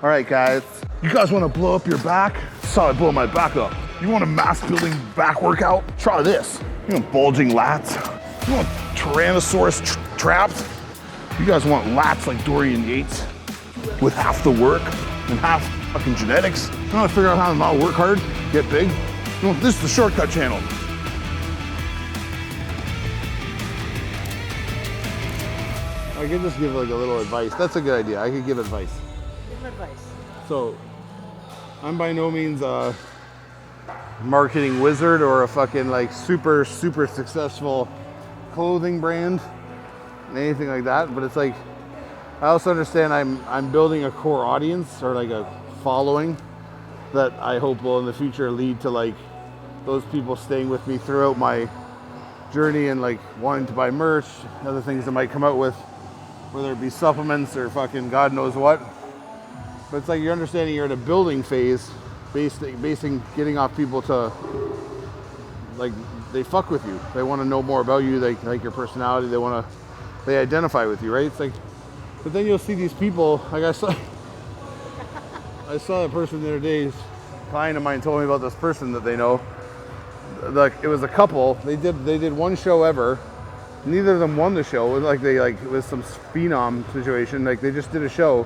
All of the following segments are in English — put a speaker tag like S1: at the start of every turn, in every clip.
S1: All right, guys. You guys want to blow up your back? Saw I blow my back up. You want a mass building back workout? Try this. You want bulging lats? You want Tyrannosaurus traps? You guys want lats like Dorian Yates with half the work and half fucking genetics? You want to figure out how to not work hard, get big? You want, this is the shortcut channel. I could just give like a little advice. That's a good idea. I could give advice.
S2: Give advice.
S1: So, I'm by no means a marketing wizard or a fucking like super successful clothing brand, anything like that. But it's like, I also understand I'm building a core audience or like a following that I hope will in the future lead to like those people staying with me throughout my journey and like wanting to buy merch, other things that might come out with, whether it be supplements or fucking God knows what. But it's like you're understanding you're at a building phase, basing getting off people to, like, they fuck with you. They want to know more about you. They like your personality. They identify with you, right? It's like, but then you'll see these people, like I saw that person the other day, a client of mine told me about this person that they know. Like, it was a couple, they did one show ever. Neither of them won the show. It was it was some phenom situation. Like, they just did a show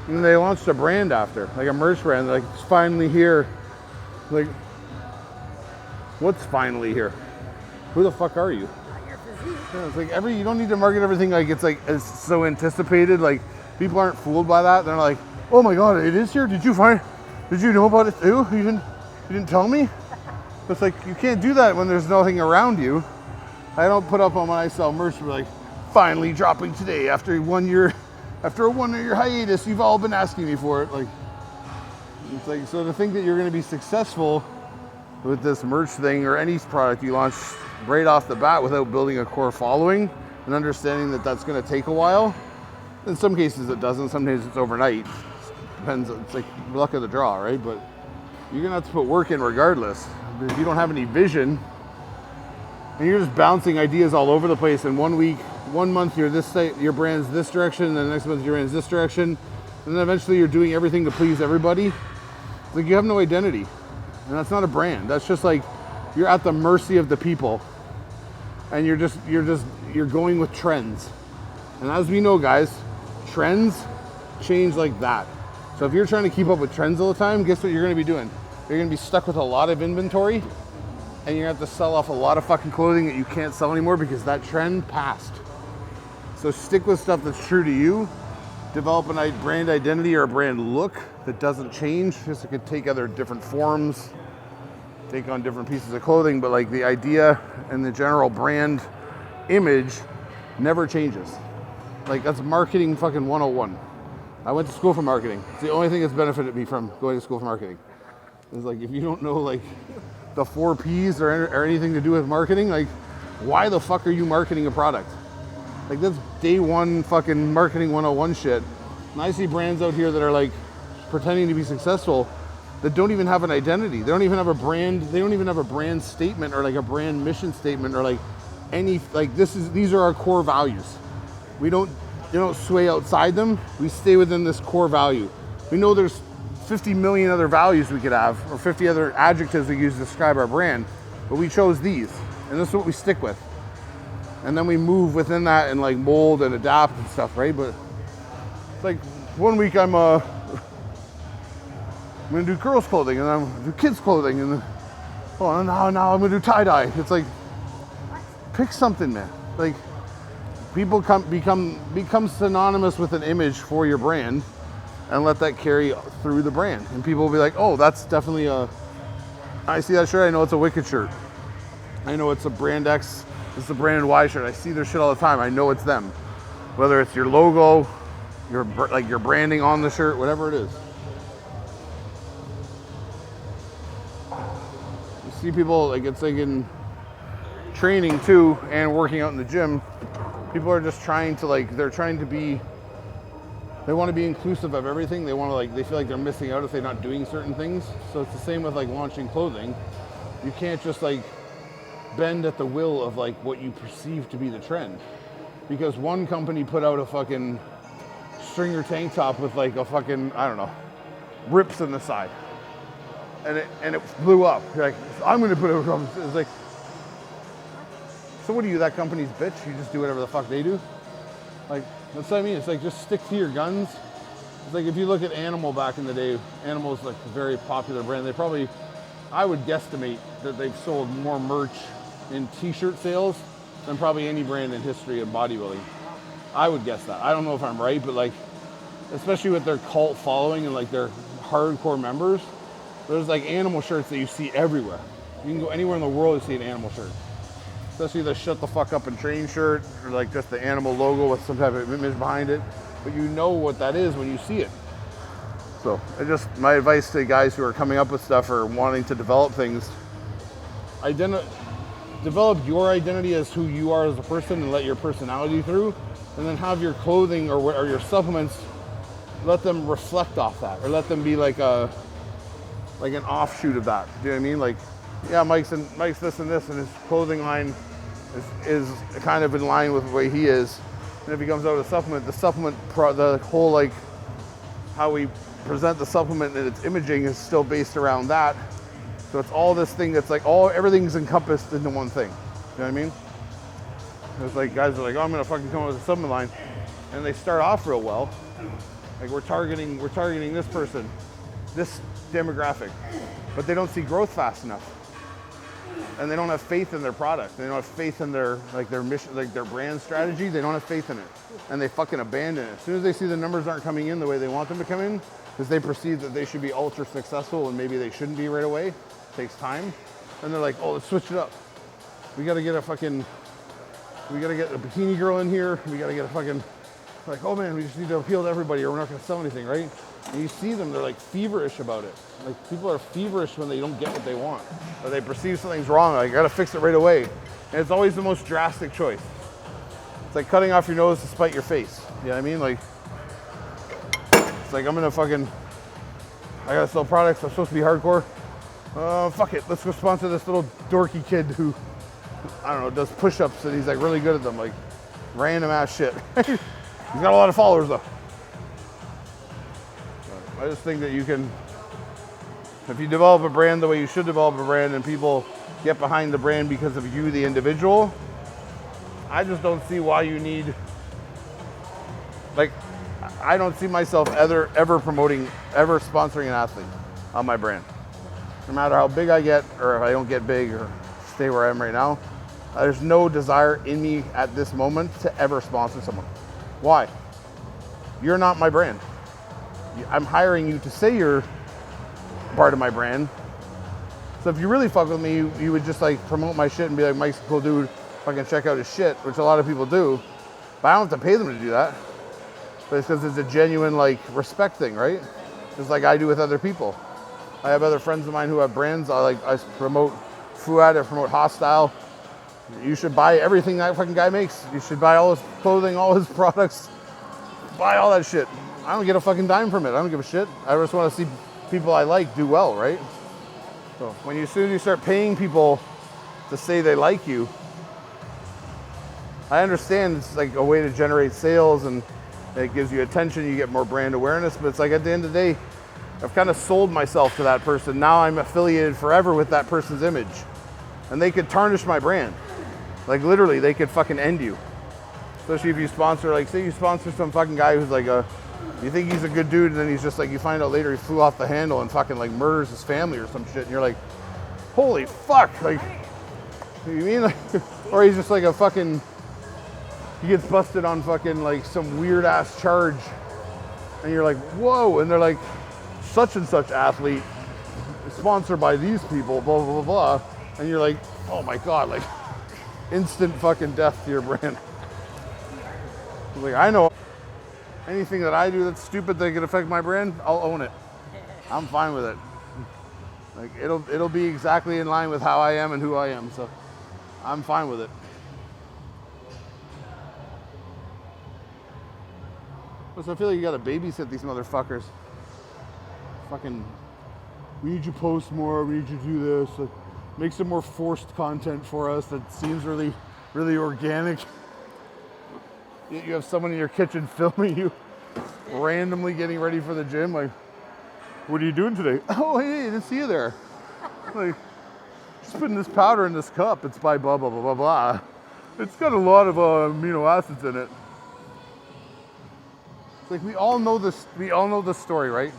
S1: and then they launched a brand after, like a merch brand. Like, it's finally here. Like, what's finally here? Who the fuck are you?
S2: Your physique.
S1: Yeah, it's like you don't need to market everything like it's so anticipated. Like, people aren't fooled by that. They're like, oh my God, it is here? Did you know about it too? You didn't tell me? It's like, you can't do that when there's nothing around you. I don't put up on when I sell merch, we're like, finally dropping today after a 1 year hiatus, you've all been asking me for it. Like, it's like, so to think that you're gonna be successful with this merch thing or any product you launch right off the bat without building a core following and understanding that that's gonna take a while. In some cases it doesn't, sometimes it's overnight. Depends, it's like luck of the draw, right? But you're gonna have to put work in regardless. If you don't have any vision and you're just bouncing ideas all over the place, and 1 week, 1 month your brand's this direction, and the next month your brand's this direction, and then eventually you're doing everything to please everybody. Like, you have no identity. And that's not a brand. That's just like, you're at the mercy of the people. And you're going with trends. And as we know, guys, trends change like that. So if you're trying to keep up with trends all the time, guess what you're gonna be doing? You're gonna be stuck with a lot of inventory, and you're gonna have to sell off a lot of fucking clothing that you can't sell anymore because that trend passed. So stick with stuff that's true to you. Develop a brand identity or a brand look that doesn't change. Just, it could take other different forms, take on different pieces of clothing, but like the idea and the general brand image never changes. Like, that's marketing fucking 101. I went to school for marketing. It's the only thing that's benefited me from going to school for marketing. It's like, if you don't know like the 4 Ps or anything to do with marketing, like, why the fuck are you marketing a product? Like, that's day one fucking marketing 101 shit. And I see brands out here that are like pretending to be successful that don't even have an identity. They don't even have a brand. They don't even have a brand statement or like a brand mission statement or like any, like, these are our core values. They don't sway outside them. We stay within this core value. We know there's 50 million other values we could have, or 50 other adjectives we use to describe our brand, but we chose these, and this is what we stick with. And then we move within that and like mold and adapt and stuff, right? But it's like, 1 week I'm gonna do girls clothing, and I'm gonna do kids clothing, and then, now I'm gonna do tie-dye. It's like, pick something, man. Like, people become synonymous with an image for your brand, and let that carry through the brand. And people will be like, oh, that's definitely I see that shirt, I know it's a Wycked shirt. I know it's a brand X, it's a brand Y shirt. I see their shit all the time, I know it's them. Whether it's your logo, your branding on the shirt, whatever it is. You see people, like, it's like in training too, and working out in the gym, people are just trying to, like, they want to be inclusive of everything. They want to, like, they feel like they're missing out if they're not doing certain things. So it's the same with like launching clothing. You can't just like bend at the will of like what you perceive to be the trend. Because one company put out a fucking stringer tank top with like a fucking, I don't know, rips in the side. And it blew up. You're like, I'm gonna put it on. It's like, so what are you, that company's bitch? You just do whatever the fuck they do? Like, that's what I mean. It's like, just stick to your guns. It's like, if you look at Animal back in the day, Animal's like a very popular brand. They probably, I would guesstimate that they've sold more merch in t-shirt sales than probably any brand in history of bodybuilding. I would guess that. I don't know if I'm right, but like, especially with their cult following and like their hardcore members, there's like Animal shirts that you see everywhere. You can go anywhere in the world and see an Animal shirt. Especially the shut the fuck up and train shirt, or like just the Animal logo with some type of image behind it. But you know what that is when you see it. So my advice to guys who are coming up with stuff or wanting to develop things, develop your identity as who you are as a person and let your personality through, and then have your clothing or your supplements, let them reflect off that, or let them be like an offshoot of that. Do you know what I mean? Like, yeah, Mike's this and this, and his clothing line is kind of in line with the way he is. And if he comes out with a supplement, the whole like how we present the supplement and its imaging is still based around that. So it's all this thing that's like everything's encompassed into one thing. You know what I mean? It's like guys are like, oh, I'm gonna fucking come up with a supplement line, and they start off real well. Like we're targeting this person, this demographic, but they don't see growth fast enough. And they don't have faith in their product. They don't have faith in their mission, like their brand strategy. They don't have faith in it, and they fucking abandon it. As soon as they see the numbers aren't coming in the way they want them to come in, because they perceive that they should be ultra successful and maybe they shouldn't be right away. It takes time, and they're like, oh, let's switch it up. We gotta get a bikini girl in here. We gotta get a fucking, like, oh man, we just need to appeal to everybody, or we're not gonna sell anything, right? And you see them, they're like feverish about it. Like people are feverish when they don't get what they want, or they perceive something's wrong. Like, I gotta fix it right away. And it's always the most drastic choice. It's like cutting off your nose to spite your face. You know what I mean? Like, it's like, I gotta sell products. I'm supposed to be hardcore. Fuck it. Let's go sponsor this little dorky kid who, I don't know, does push-ups and he's like really good at them. Like random ass shit. He's got a lot of followers though. I just think that you can, if you develop a brand the way you should develop a brand and people get behind the brand because of you, the individual, I just don't see why you need, like, I don't see myself ever sponsoring an athlete on my brand. No matter how big I get, or if I don't get big or stay where I am right now, there's no desire in me at this moment to ever sponsor someone. Why? You're not my brand. I'm hiring you to say you're part of my brand. So if you really fuck with me, you would just like promote my shit and be like, Mike's a cool dude, fucking check out his shit, which a lot of people do. But I don't have to pay them to do that. But it's because it's a genuine like respect thing, right? Just like I do with other people. I have other friends of mine who have brands. I promote Fuad, I promote Hostile. You should buy everything that fucking guy makes. You should buy all his clothing, all his products. Buy all that shit. I don't get a fucking dime from it. I don't give a shit. I just want to see people I like do well, right? So as soon as you start paying people to say they like you, I understand it's like a way to generate sales and it gives you attention, you get more brand awareness, but it's like at the end of the day, I've kind of sold myself to that person. Now I'm affiliated forever with that person's image. And they could tarnish my brand. Like literally, they could fucking end you. Especially if you sponsor, like say you sponsor some fucking guy who's like you think he's a good dude and then he's just like, you find out later he flew off the handle and fucking like murders his family or some shit. And you're like, holy fuck. Like, you mean like, or he's just like a fucking, he gets busted on fucking like some weird ass charge. And you're like, whoa. And they're like, such and such athlete sponsored by these people, blah, blah, blah, blah. And you're like, oh my God, like instant fucking death to your brand. Like, I know anything that I do that's stupid that could affect my brand, I'll own it. I'm fine with it. Like it'll be exactly in line with how I am and who I am. So I'm fine with it. So I feel like you gotta babysit these motherfuckers. Fucking, we need you to post more, we need you to do this. Like, make some more forced content for us that seems really, really organic. You have someone in your kitchen filming you randomly getting ready for the gym. Like, What are you doing today? Oh, hey, I didn't see you there. Like, just putting this powder in this cup. It's by blah, blah, blah, blah, blah. It's got a lot of amino acids in it. It's like we all know this story, right?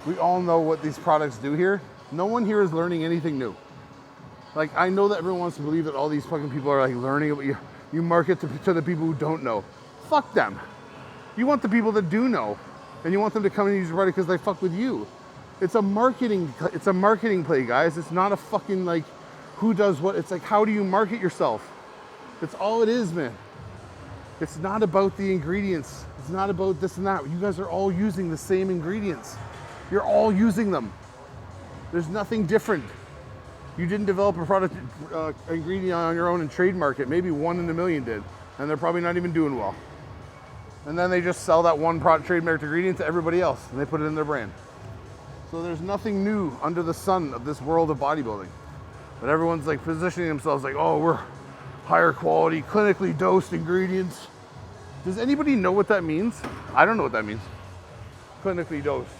S1: We all know what these products do here. No one here is learning anything new. Like, I know that everyone wants to believe that all these fucking people are like learning what you market to the people who don't know. Fuck them. You want the people that do know, and you want them to come and use your product because they fuck with you. It's a marketing play, guys. It's not a fucking like who does what. It's like, how do you market yourself? That's all it is, man. It's not about the ingredients. It's not about this and that. You guys are all using the same ingredients. You're all using them. There's nothing different. You didn't develop a product ingredient on your own and trademark it. Maybe 1 in a million did, and they're probably not even doing well. And then they just sell that one product trademarked ingredient to everybody else, and they put it in their brand. So there's nothing new under the sun of this world of bodybuilding. But everyone's like positioning themselves like, oh, we're higher quality, clinically dosed ingredients. Does anybody know what that means? I don't know what that means. Clinically dosed.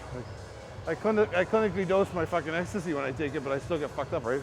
S1: I clinically dose my fucking ecstasy when I take it, but I still get fucked up, right?